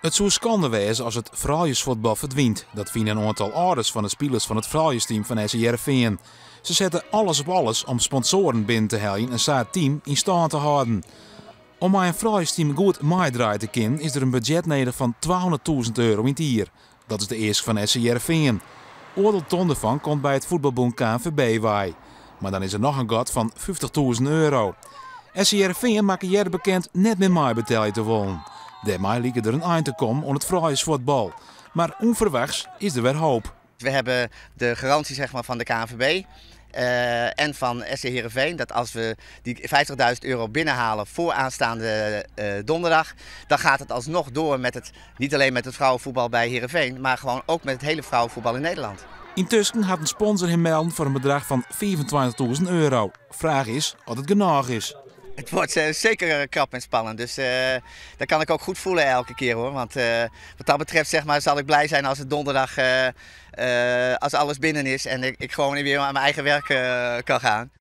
Het zou schande wezen als het vrouwensvoetbal verdwijnt. Dat vinden een aantal ouders van de spelers van het vrouwensteam van SC Heerenveen. Ze zetten alles op alles om sponsoren binnen te halen en zo het team in stand te houden. Om mijn vrouwensteam goed meedraaien te kunnen is er een budget nodig van €200.000 in het jaar. Dat is de eerste van SC Heerenveen. Oordeel ton ervan komt bij het voetbalbond KNVB bij. Maar dan is er nog een gat van €50.000. SC Heerenveen maakt jaren bekend net met mij betalen te willen. Daarmee liep er een eind te komen aan het vrouwensvoetbal. Maar onverwachts is er weer hoop. We hebben de garantie zeg maar, van de KNVB en van SC Heerenveen dat als we die €50.000 binnenhalen voor aanstaande donderdag, dan gaat het alsnog door met het, niet alleen met het vrouwenvoetbal bij Heerenveen, maar gewoon ook met het hele vrouwenvoetbal in Nederland. Intussen had een sponsor hem melden voor een bedrag van €25.000. Vraag is of het genoeg is. Het wordt zeker krap en spannend, dus dat kan ik ook goed voelen elke keer hoor. Want wat dat betreft zeg maar, zal ik blij zijn als het donderdag, als alles binnen is en ik gewoon weer aan mijn eigen werk kan gaan.